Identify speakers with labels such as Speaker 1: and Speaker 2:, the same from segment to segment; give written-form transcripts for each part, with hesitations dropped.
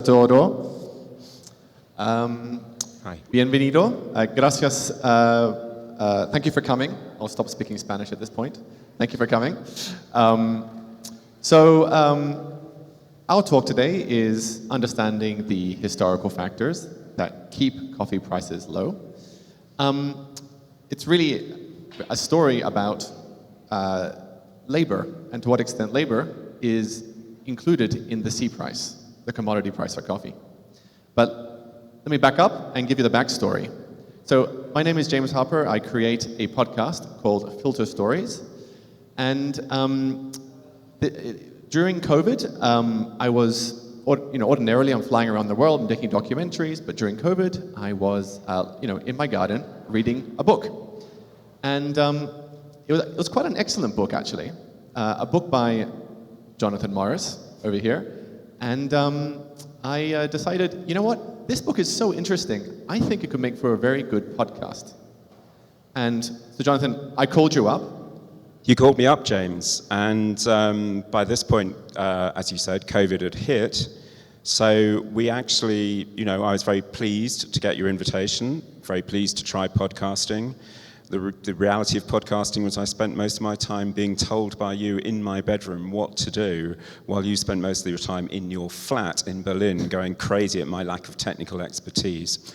Speaker 1: todo.
Speaker 2: Hi.
Speaker 1: Bienvenido. Gracias. Thank you for coming. I'll stop speaking Spanish at this point. Thank you for coming. Our talk today is understanding the historical factors that keep coffee prices low. It's really a story about labor and to what extent labor is included in the C price, the commodity price for coffee. But let me back up and give you the backstory. So my name is James Harper. I create a podcast called Filter Stories. And during COVID, I was, ordinarily I'm flying around the world and making documentaries, but during COVID, I was, in my garden reading a book. And it was quite an excellent book, actually. A book by Jonathan Morris over here. And I decided, you know what? This book is so interesting. I think it could make for a very good podcast. And so, Jonathan, I called you up.
Speaker 2: You called me up, James, and by this point, as you said, COVID had hit. So we actually, I was very pleased to get your invitation, very pleased to try podcasting. The reality of podcasting was I spent most of my time being told by you in my bedroom what to do, while you spent most of your time in your flat in Berlin going crazy at my lack of technical expertise.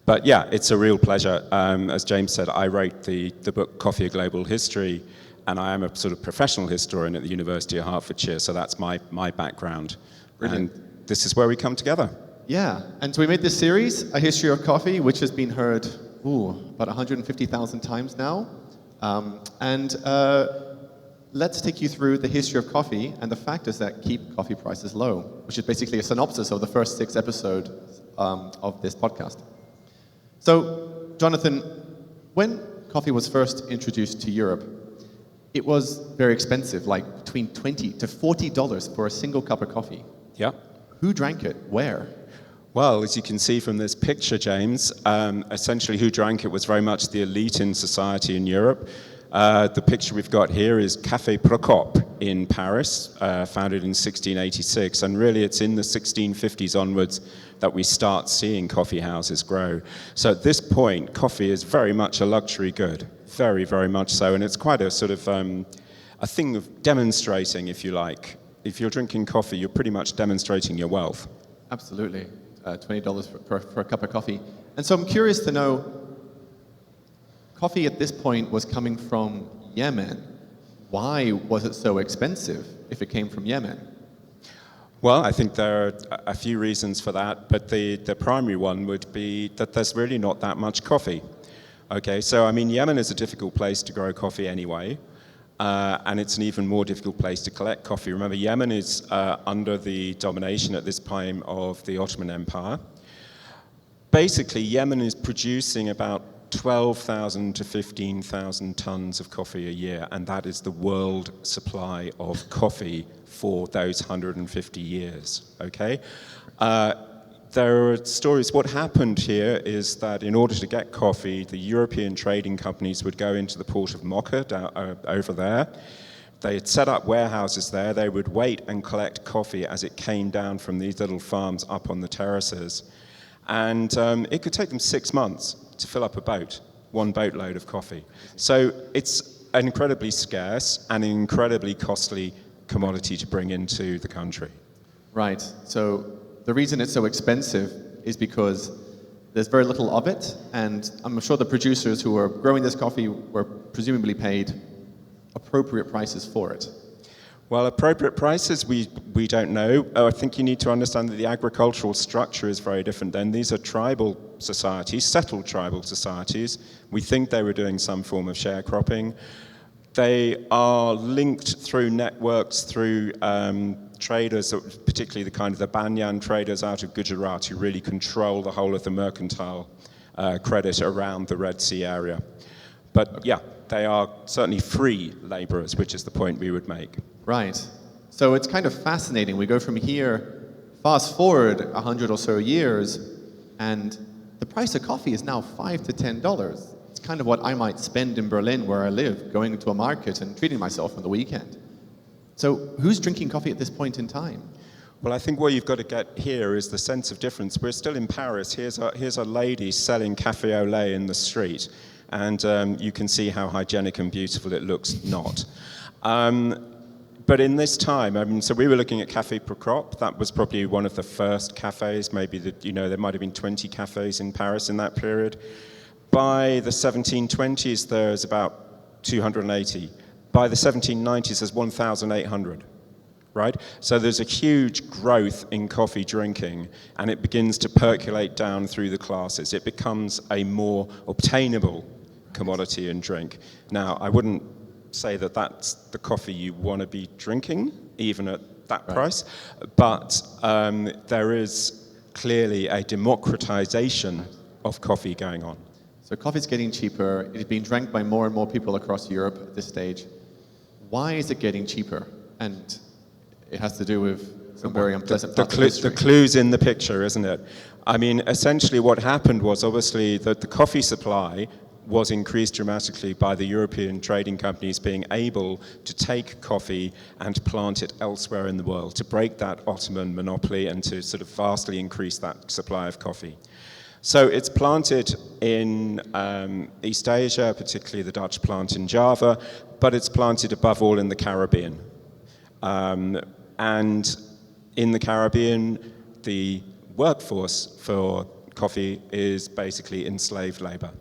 Speaker 2: But yeah, it's a real pleasure. As James said, I wrote the book Coffee: A Global History, and I am a sort of professional historian at the University of Hertfordshire, so that's my background.
Speaker 1: Brilliant.
Speaker 2: And this is where we come together.
Speaker 1: Yeah, and so we made this series, A History of Coffee, which has been heard about 150,000 times now. Let's take you through the history of coffee and the factors that keep coffee prices low, which is basically a synopsis of the first 6 episodes of this podcast. So, Jonathan, when coffee was first introduced to Europe, it was very expensive, like between $20 to $40 for a single cup of coffee.
Speaker 2: Yeah.
Speaker 1: Who drank it? Where?
Speaker 2: Well, as you can see from this picture, James, essentially who drank it was very much the elite in society in Europe. The picture we've got here is Café Procope in Paris, founded in 1686, and really it's in the 1650s onwards that we start seeing coffee houses grow. So at this point, coffee is very much a luxury good, very, very much so, and it's quite a sort of a thing of demonstrating, if you like. If you're drinking coffee, you're pretty much demonstrating your wealth.
Speaker 1: Absolutely. $20 for a cup of coffee. And so I'm curious to know, coffee at this point was coming from Yemen. Why was it so expensive if it came from Yemen?
Speaker 2: Well, I think there are a few reasons for that, but the primary one would be that there's really not that much coffee. Okay, so I mean, Yemen is a difficult place to grow coffee anyway. And it's an even more difficult place to collect coffee. Remember, Yemen is under the domination at this time of the Ottoman Empire. Basically, Yemen is producing about 12,000 to 15,000 tons of coffee a year, and that is the world supply of coffee for those 150 years, okay? There are stories. What happened here is that in order to get coffee, the European trading companies would go into the port of Mocha over there. They had set up warehouses there. They would wait and collect coffee as it came down from these little farms up on the terraces. And it could take them 6 months to fill up a boat, one boatload of coffee. So it's an incredibly scarce and incredibly costly commodity to bring into the country.
Speaker 1: Right. So the reason it's so expensive is because there's very little of it, and I'm sure the producers who are growing this coffee were presumably paid appropriate prices for it.
Speaker 2: Well, appropriate prices, we don't know. I think you need to understand that the agricultural structure is very different then. These are tribal societies, settled tribal societies. We think they were doing some form of sharecropping. They are linked through networks, through traders, particularly the kind of the Banyan traders out of Gujarat, who really control the whole of the mercantile credit around the Red Sea area. But yeah, they are certainly free laborers, which is the point we would make.
Speaker 1: Right. So it's kind of fascinating. We go from here, fast forward 100 or so years, and the price of coffee is now $5 to $10. It's kind of what I might spend in Berlin, where I live, going to a market and treating myself on the weekend. So who's drinking coffee at this point in time?
Speaker 2: Well, I think what you've got to get here is the sense of difference. We're still in Paris. Here's a lady selling café au lait in the street, and you can see how hygienic and beautiful it looks not. But in this time, so we were looking at Café per Crop. That was probably one of the first cafes. Maybe there might have been 20 cafes in Paris in that period. By the 1720s, there's about 280. By the 1790s, there's 1,800. Right? So there's a huge growth in coffee drinking, and it begins to percolate down through the classes. It becomes a more obtainable commodity and drink. Now, I wouldn't say that that's the coffee you want to be drinking, even at that price, but there is clearly a democratization of coffee going on.
Speaker 1: So coffee's getting cheaper. It is being drank by more and more people across Europe at this stage. Why is it getting cheaper? And it has to do with some very unpleasant parts of history.
Speaker 2: The clue's in the picture, isn't it? I mean, essentially what happened was obviously that the coffee supply was increased dramatically by the European trading companies being able to take coffee and plant it elsewhere in the world, to break that Ottoman monopoly and to sort of vastly increase that supply of coffee. So it's planted in East Asia, particularly the Dutch plant in Java, but it's planted above all in the Caribbean. And in the Caribbean, the workforce for coffee is basically enslaved labor.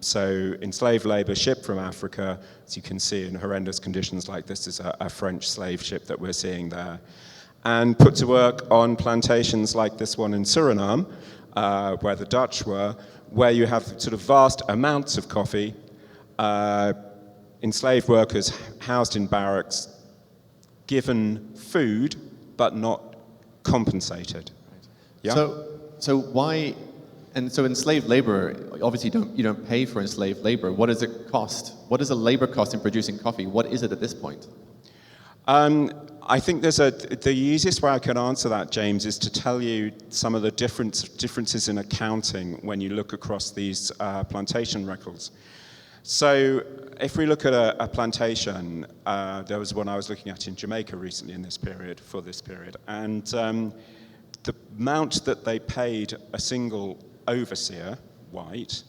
Speaker 2: So enslaved labor shipped from Africa, as you can see in horrendous conditions like this is a French slave ship that we're seeing there, and put to work on plantations like this one in Suriname, where the Dutch were, where you have sort of vast amounts of coffee, enslaved workers housed in barracks, given food, but not compensated. Yeah?
Speaker 1: So why, and so enslaved labor, obviously you don't pay for enslaved labor. What does it cost? What is the labor cost in producing coffee? What is it at this point?
Speaker 2: I think the easiest way I can answer that, James, is to tell you some of the differences in accounting when you look across these plantation records. So if we look at a plantation, there was one I was looking at in Jamaica recently for this period, and the amount that they paid a single overseer, white,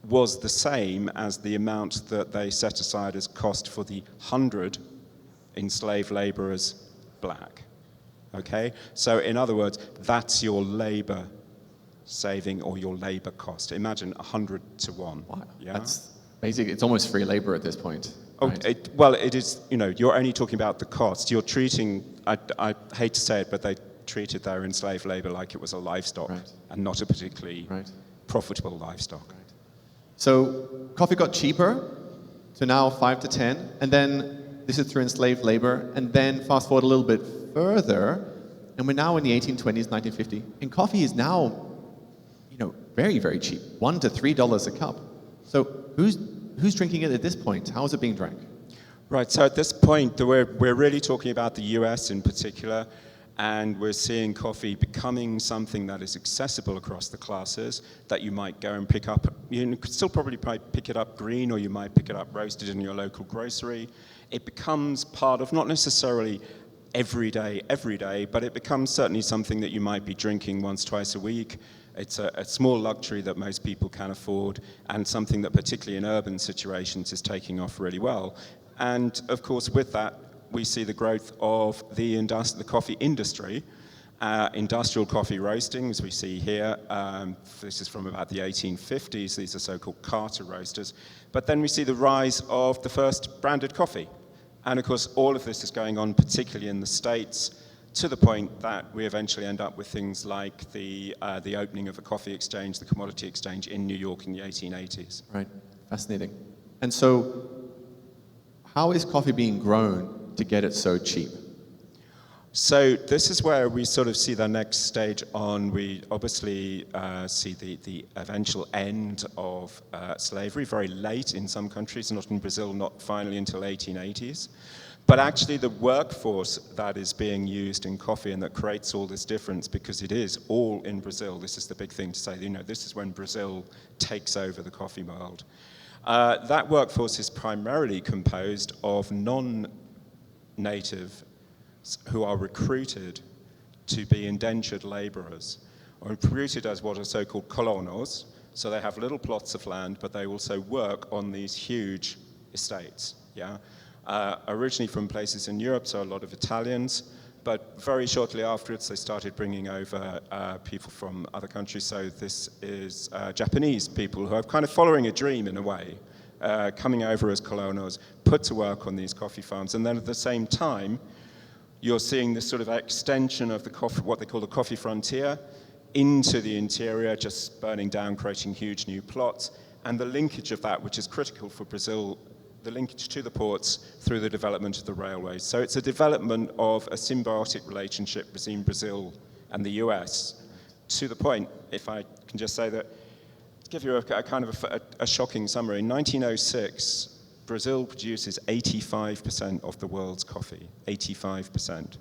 Speaker 2: was the same as the amount that they set aside as cost for the 100 enslaved laborers, black. Okay? So in other words, that's your labor saving or your labor cost. Imagine 100 to 1.
Speaker 1: Wow.
Speaker 2: Yeah?
Speaker 1: That's basically, it's almost free labor at this point.
Speaker 2: Oh,
Speaker 1: right?
Speaker 2: Well, it is, you're only talking about the cost. You're treating, I hate to say it, but they treated their enslaved labor like it was a livestock and not a particularly profitable livestock.
Speaker 1: Right. So coffee got cheaper to now 5 to 10, and then this is through enslaved labor, and then fast forward a little bit further, and we're now in the 1820s, 1950, and coffee is now, very, very cheap, $1 to $3 a cup. So who's drinking it at this point? How is it being drank?
Speaker 2: Right, so at this point, we're really talking about the US in particular, and we're seeing coffee becoming something that is accessible across the classes, that you might go and pick up. You could still probably pick it up green, or you might pick it up roasted in your local grocery. It becomes part of, not necessarily every day, but it becomes certainly something that you might be drinking once, twice a week. It's a small luxury that most people can afford, and something that particularly in urban situations is taking off really well. And of course, with that, we see the growth of the coffee industry, industrial coffee roasting, as we see here. This is from about the 1850s. These are so-called Carter roasters. But then we see the rise of the first branded coffee. And of course, all of this is going on, particularly in the States, to the point that we eventually end up with things like the opening of a coffee exchange, the commodity exchange in New York in the 1880s.
Speaker 1: Right, fascinating. And so, how is coffee being grown to get it so cheap?
Speaker 2: So this is where we sort of see the next stage on. We obviously see the eventual end of slavery, very late in some countries, not in Brazil, not finally until 1880s. But actually the workforce that is being used in coffee and that creates all this difference, because it is all in Brazil, this is the big thing to say, this is when Brazil takes over the coffee world. That workforce is primarily composed of non-native who are recruited to be indentured laborers, or recruited as what are so-called colonos. So they have little plots of land, but they also work on these huge estates. Yeah, originally from places in Europe, so a lot of Italians, but very shortly afterwards they started bringing over people from other countries. So this is Japanese people who are kind of following a dream in a way, coming over as colonos, put to work on these coffee farms, and then at the same time, you're seeing this sort of extension of the coffee, what they call the coffee frontier, into the interior, just burning down, creating huge new plots, and the linkage of that, which is critical for Brazil, the linkage to the ports through the development of the railways. So it's a development of a symbiotic relationship between Brazil and the US, to the point, if I can just say that, to give you a kind of a shocking summary, in 1906, Brazil produces 85% of the world's coffee, 85%.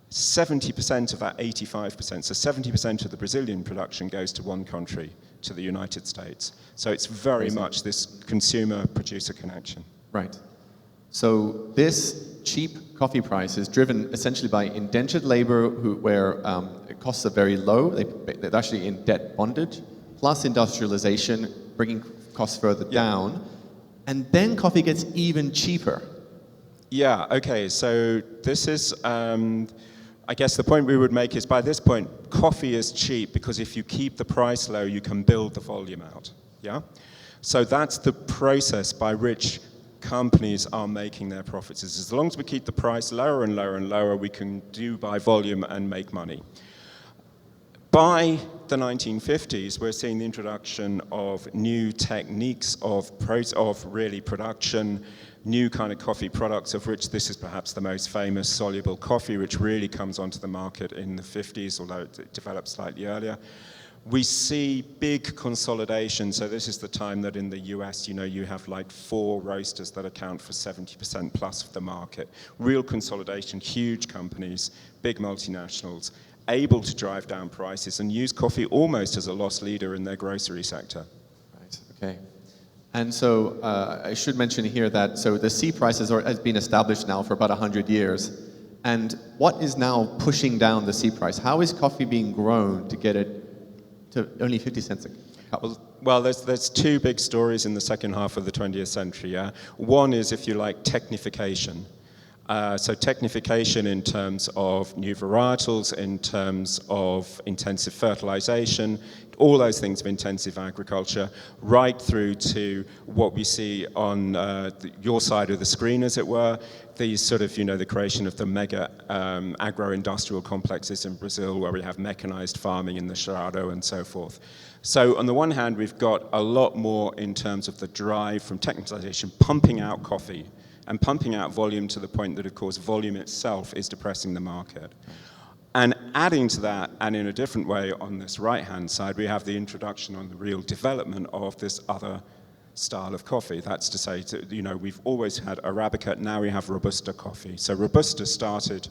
Speaker 2: 70% of that 85%, so 70% of the Brazilian production goes to one country, to the United States. So it's very much this consumer-producer connection.
Speaker 1: Right. So this cheap coffee price is driven essentially by indentured labor where costs are very low. They're actually in debt bondage, plus industrialization, bringing costs further down. And then coffee gets even cheaper.
Speaker 2: Yeah, okay, so this is, I guess the point we would make is by this point, coffee is cheap because if you keep the price low, you can build the volume out, yeah? So that's the process by which companies are making their profits. Is as long as we keep the price lower and lower and lower, we can do by volume and make money. By the 1950s, we're seeing the introduction of new techniques of really production, new kind of coffee products, of which this is perhaps the most famous, soluble coffee, which really comes onto the market in the 50s, although it developed slightly earlier. We see big consolidation. So this is the time that in the US, you have like 4 roasters that account for 70% plus of the market. Real consolidation, huge companies, big multinationals, able to drive down prices and use coffee almost as a loss leader in their grocery sector.
Speaker 1: Right, okay. And so I should mention here that so the C price has been established now for about 100 years. And what is now pushing down the C price? How is coffee being grown to get it to only 50 cents a cup?
Speaker 2: Well, there's 2 big stories in the second half of the 20th century. Yeah? One is, if you like, technification. So technification in terms of new varietals, in terms of intensive fertilization, all those things of intensive agriculture, right through to what we see on your side of the screen, as it were, these sort of, the creation of the mega agro-industrial complexes in Brazil, where we have mechanized farming in the Cerrado and so forth. So on the one hand, we've got a lot more in terms of the drive from technicalization, pumping out coffee, and pumping out volume to the point that, of course, volume itself is depressing the market. And adding to that, and in a different way on this right-hand side, we have the introduction on the real development of this other style of coffee. That's to say, we've always had Arabica, now we have Robusta coffee. So Robusta started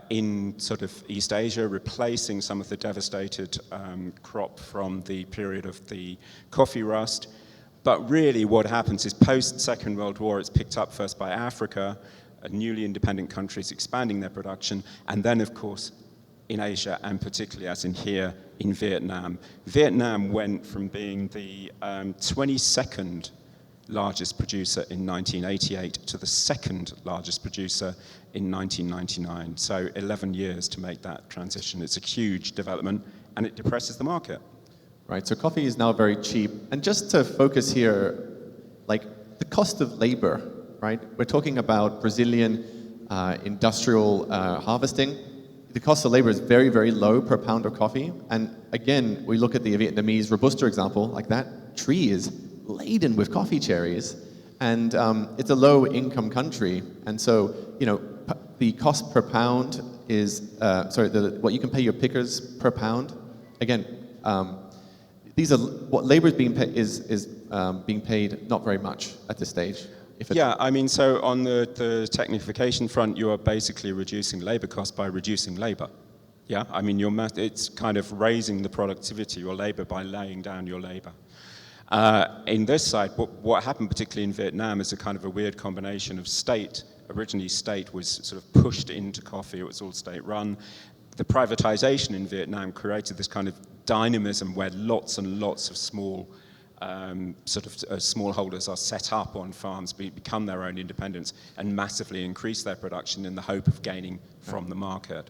Speaker 2: in sort of East Asia, replacing some of the devastated crop from the period of the coffee rust. But really what happens is post-Second World War, it's picked up first by Africa, newly independent countries expanding their production, and then, of course, in Asia, and particularly as in here, in Vietnam. Vietnam went from being the 22nd largest producer in 1988 to the 2nd largest producer in 1999. So 11 years to make that transition. It's a huge development, and it depresses the market.
Speaker 1: Right, so coffee is now very cheap. And just to focus here, like the cost of labor, right? We're talking about Brazilian industrial harvesting. The cost of labor is very, very low per pound of coffee. And again, we look at the Vietnamese Robusta example, like that tree is laden with coffee cherries. And it's a low income country. And so, the cost per pound is, what you can pay your pickers per pound. Again, these are what labor is being paid not very much at this stage.
Speaker 2: Yeah, I mean, so on the technification front, you are basically reducing labor costs by reducing labor. Yeah, I mean, it's kind of raising the productivity of your labor by laying down your labor. In this side, what happened particularly in Vietnam is a kind of a weird combination of state originally state was sort of pushed into coffee. It was all state-run. The privatization in Vietnam created this kind of dynamism where lots and lots of small smallholders are set up on farms, become their own independents, and massively increase their production in the hope of gaining from the market.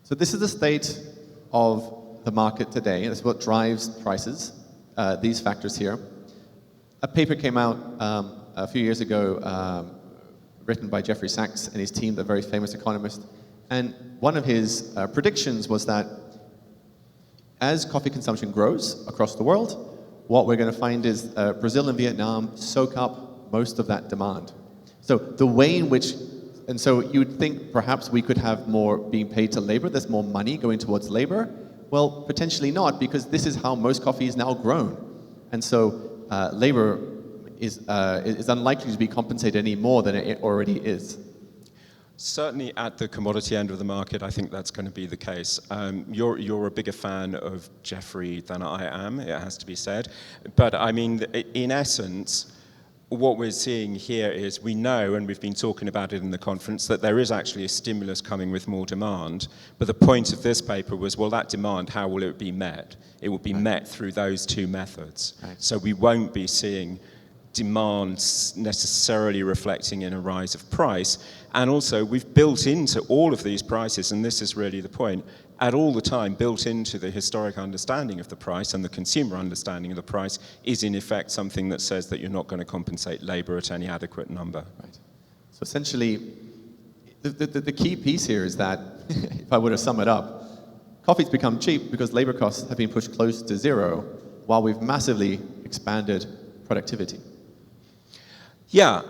Speaker 1: So this is the state of the market today. That's what drives prices, these factors here. A paper came out a few years ago written by Jeffrey Sachs and his team, the very famous economist. And one of his predictions was that as coffee consumption grows across the world, what we're going to find is Brazil and Vietnam soak up most of that demand. So the way in which, and so you'd think perhaps we could have more being paid to labor, there's more money going towards labor. Well, potentially not, because this is how most coffee is now grown. And so labor is unlikely to be compensated any more than it already is.
Speaker 2: Certainly at the commodity end of the market, I think that's going to be the case. You're a bigger fan of Jeffrey than I am, it has to be said. But I mean, in essence, what we're seeing here is we know, and we've been talking about it in the conference, that there is actually a stimulus coming with more demand. But the point of this paper was, well, that demand, how will it be met? It will be met through those two methods. Right. So we won't be seeing demand necessarily reflecting in a rise of price. And also, we've built into all of these prices, and this is really the point, at all the time built into the historic understanding of the price and the consumer understanding of the price is in effect something that says that you're not going to compensate labor at any adequate number.
Speaker 1: Right. So essentially, the key piece here is that, if I were to sum it up, coffee's become cheap because labor costs have been pushed close to zero while we've massively expanded productivity.
Speaker 2: Yeah,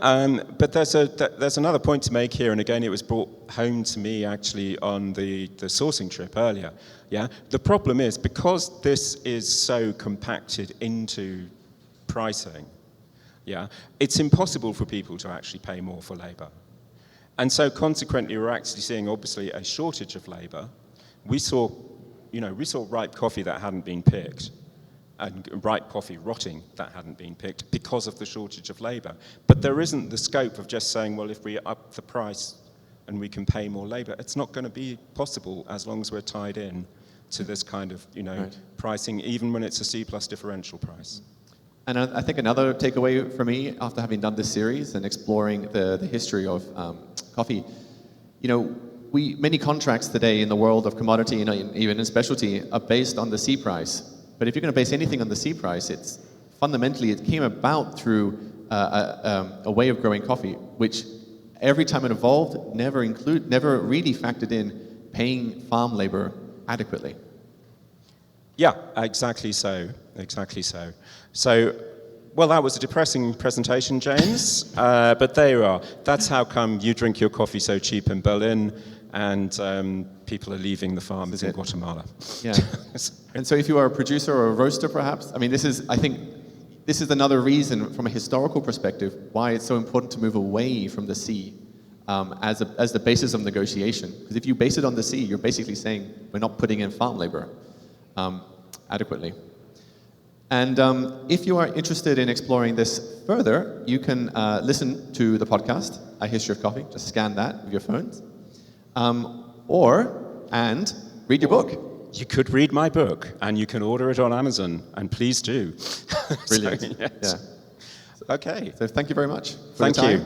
Speaker 2: but there's another point to make here, and again, it was brought home to me actually on the sourcing trip earlier. Yeah, the problem is because this is so compacted into pricing. Yeah, it's impossible for people to actually pay more for labour, and so consequently, we're actually seeing obviously a shortage of labour. We saw ripe coffee that hadn't been picked, and ripe coffee rotting that hadn't been picked because of the shortage of labour. But there isn't the scope of just saying, well, if we up the price and we can pay more labour, it's not going to be possible as long as we're tied in to this kind of, right, pricing, even when it's a C plus differential price.
Speaker 1: And I think another takeaway for me after having done this series and exploring the history of coffee, many contracts today in the world of commodity, even in specialty, are based on the C price. But if you're going to base anything on the C price, it came about through a way of growing coffee, which every time it evolved, never really factored in paying farm labor adequately.
Speaker 2: Yeah, exactly so. So, well, that was a depressing presentation, James, but there you are. That's how come you drink your coffee so cheap in Berlin, and people are leaving the farms in Guatemala.
Speaker 1: Yeah. And so if you are a producer or a roaster, perhaps, I think this is another reason from a historical perspective why it's so important to move away from the C as the basis of negotiation. Because if you base it on the C, you're basically saying we're not putting in farm labor adequately. And if you are interested in exploring this further, you can listen to the podcast, A History of Coffee. Just scan that with your phones. And read your book.
Speaker 2: You could read my book, and you can order it on Amazon, and please do.
Speaker 1: Brilliant.
Speaker 2: So, yes.
Speaker 1: Yeah.
Speaker 2: Okay.
Speaker 1: So thank you very much.
Speaker 2: Thank you.